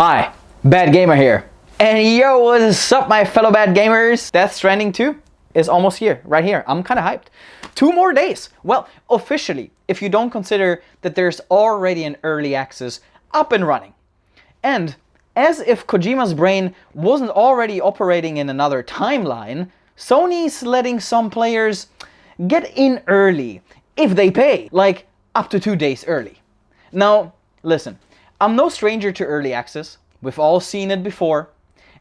Hi, Bad Gamer here. And yo, what's up my fellow bad gamers? Death Stranding 2 is almost here, right here. I'm kind of hyped. 2 more days. Well, officially, if you don't consider that there's already an early access up and running. And as if Kojima's brain wasn't already operating in another timeline, Sony's letting some players get in early if they pay, like up to 2 days early. Now, listen, I'm no stranger to early access. We've all seen it before,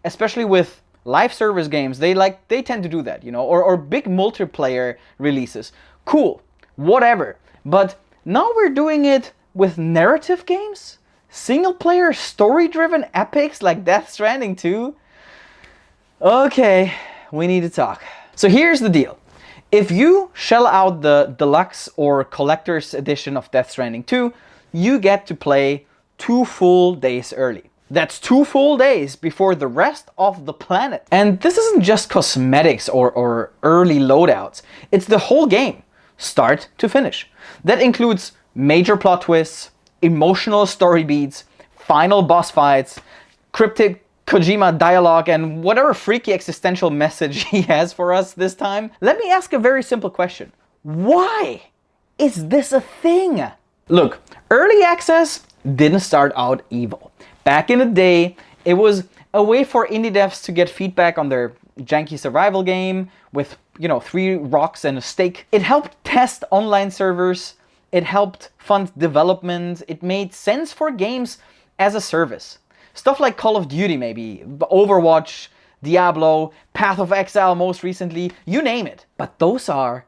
especially with live service games. They tend to do that, you know, or big multiplayer releases. Cool, whatever. But now we're doing it with narrative games? Single player story-driven epics like Death Stranding 2? Okay, we need to talk. So here's the deal. If you shell out the deluxe or collector's edition of Death Stranding 2, you get to play 2 full days early. That's 2 full days before the rest of the planet. And this isn't just cosmetics or early loadouts. It's the whole game, start to finish. That includes major plot twists, emotional story beats, final boss fights, cryptic Kojima dialogue, and whatever freaky existential message he has for us this time. Let me ask a very simple question. Why is this a thing? Look, early access didn't start out evil. Back in the day, it was a way for indie devs to get feedback on their janky survival game with, 3 rocks and a steak. It helped test online servers. It helped fund development. It made sense for games as a service. Stuff like Call of Duty maybe, Overwatch, Diablo, Path of Exile most recently, you name it. But those are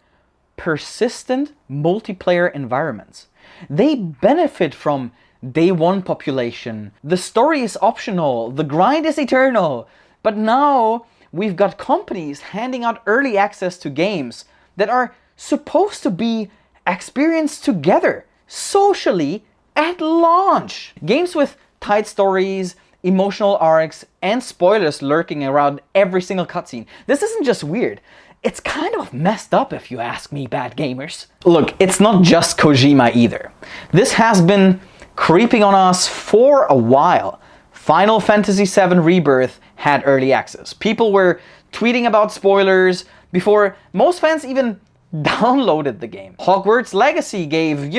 persistent multiplayer environments. They benefit from day one population. The story is optional. The grind is eternal. But now we've got companies handing out early access to games that are supposed to be experienced together, socially, at launch. Games with tight stories, emotional arcs, and spoilers lurking around every single cutscene. This isn't just weird. It's kind of messed up if you ask me, bad gamers. Look, it's not just Kojima either. This has been creeping on us for a while. Final Fantasy VII Rebirth had early access. People were tweeting about spoilers before most fans even downloaded the game. Hogwarts Legacy gave,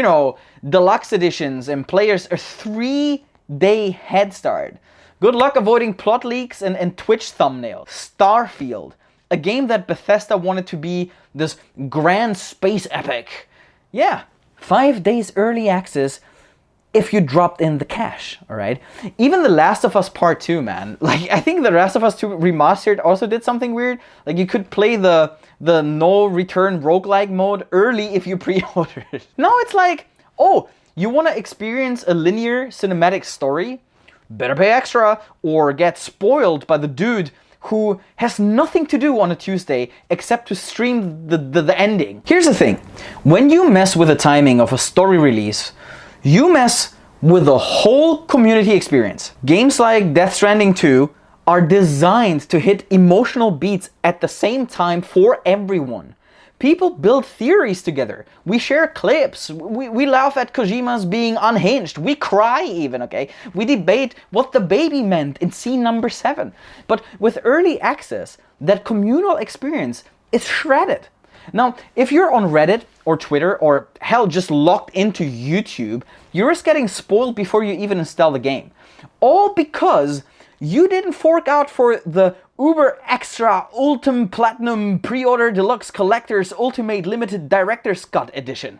deluxe editions and players a 3-day head start. Good luck avoiding plot leaks and Twitch thumbnails. Starfield, a game that Bethesda wanted to be this grand space epic. Yeah, 5 days early access if you dropped in the cash, all right? Even The Last of Us Part 2, man. I think The Last of Us 2 Remastered also did something weird. You could play the no return roguelike mode early if you pre-ordered. Now it's like, oh, you want to experience a linear cinematic story? Better pay extra or get spoiled by the dude who has nothing to do on a Tuesday except to stream the ending. Here's the thing. When you mess with the timing of a story release, you mess with the whole community experience. Games like Death Stranding 2 are designed to hit emotional beats at the same time for everyone. People build theories together. We share clips. We laugh at Kojima's being unhinged. We cry even, okay? We debate what the baby meant in scene number 7. But with early access, that communal experience is shredded. Now, if you're on Reddit or Twitter or hell, just locked into YouTube, you risk getting spoiled before you even install the game. All because you didn't fork out for the Uber Extra Ultim Platinum Preorder Deluxe Collector's Ultimate Limited Director's Cut Edition.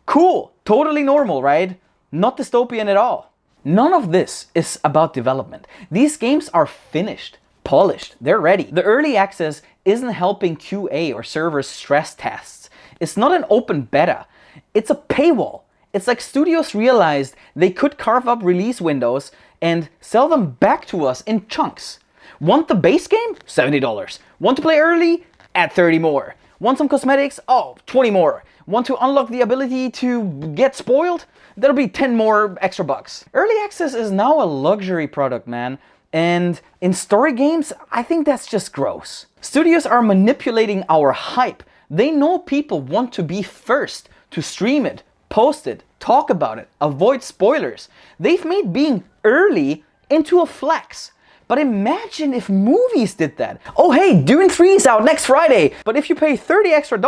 Cool, totally normal, right? Not dystopian at all. None of this is about development. These games are finished, polished, they're ready. The early access isn't helping QA or server stress tests. It's not an open beta. It's a paywall. It's like studios realized they could carve up release windows and sell them back to us in chunks. Want the base game? $70. Want to play early? Add 30 more. Want some cosmetics? Oh, 20 more. Want to unlock the ability to get spoiled? That'll be 10 more extra bucks. Early access is now a luxury product, man. And in story games, I think that's just gross. Studios are manipulating our hype. They know people want to be first to stream it, post it, talk about it, avoid spoilers. They've made being early into a flex. But imagine if movies did that. Oh hey, Dune 3 is out next Friday, but if you pay $30 extra,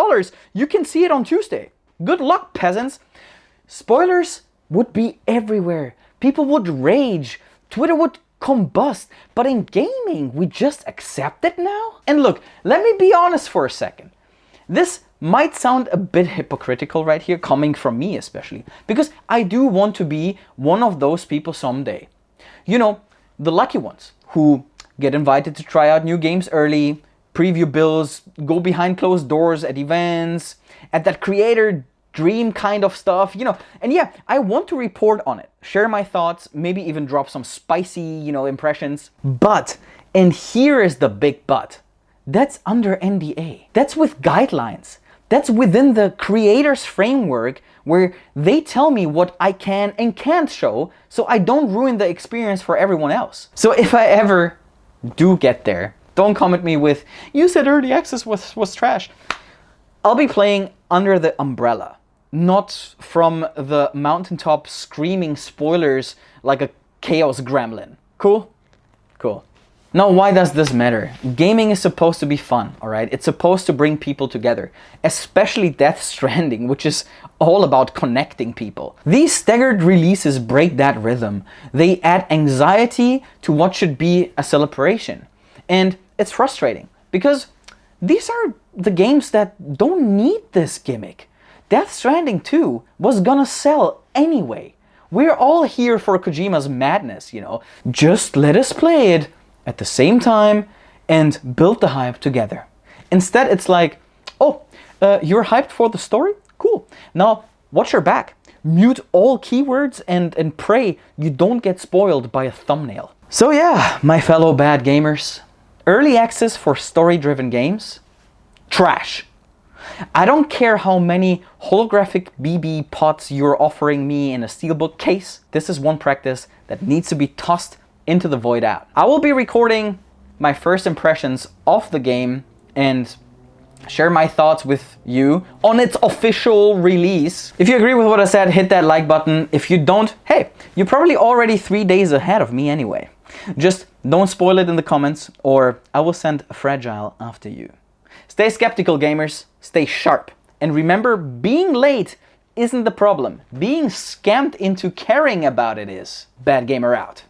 you can see it on Tuesday. Good luck, peasants. Spoilers would be everywhere. People would rage. Twitter would combust. But in gaming, we just accept it now? And look, let me be honest for a second. This might sound a bit hypocritical right here, coming from me especially, because I do want to be one of those people someday. You know, the lucky ones who get invited to try out new games early, preview builds, go behind closed doors at events, at that creator dream kind of stuff, you know. And yeah, I want to report on it, share my thoughts, maybe even drop some spicy, you know, impressions. But, and here is the big but, that's under NDA. That's with guidelines. That's within the creator's framework where they tell me what I can and can't show so I don't ruin the experience for everyone else. So if I ever do get there, don't come at me with, you said early access was trash. I'll be playing under the umbrella, not from the mountaintop screaming spoilers like a chaos gremlin. Cool? Cool. Now, why does this matter? Gaming is supposed to be fun, alright? It's supposed to bring people together, especially Death Stranding, which is all about connecting people. These staggered releases break that rhythm. They add anxiety to what should be a celebration. And it's frustrating, because these are the games that don't need this gimmick. Death Stranding 2 was gonna sell anyway. We're all here for Kojima's madness, you know? Just let us play it at the same time and build the hype together. Instead, it's like, oh, you're hyped for the story? Cool. Now, watch your back. Mute all keywords and pray you don't get spoiled by a thumbnail. So yeah, my fellow bad gamers, early access for story-driven games? Trash. I don't care how many holographic BB pots you're offering me in a steelbook case. This is one practice that needs to be tossed into the void out. I will be recording my first impressions of the game and share my thoughts with you on its official release. If you agree with what I said, hit that like button. If you don't, hey, you're probably already 3 days ahead of me anyway. Just don't spoil it in the comments or I will send a fragile after you. Stay skeptical, gamers. Stay sharp. And remember, being late isn't the problem. Being scammed into caring about it is. Bad gamer out.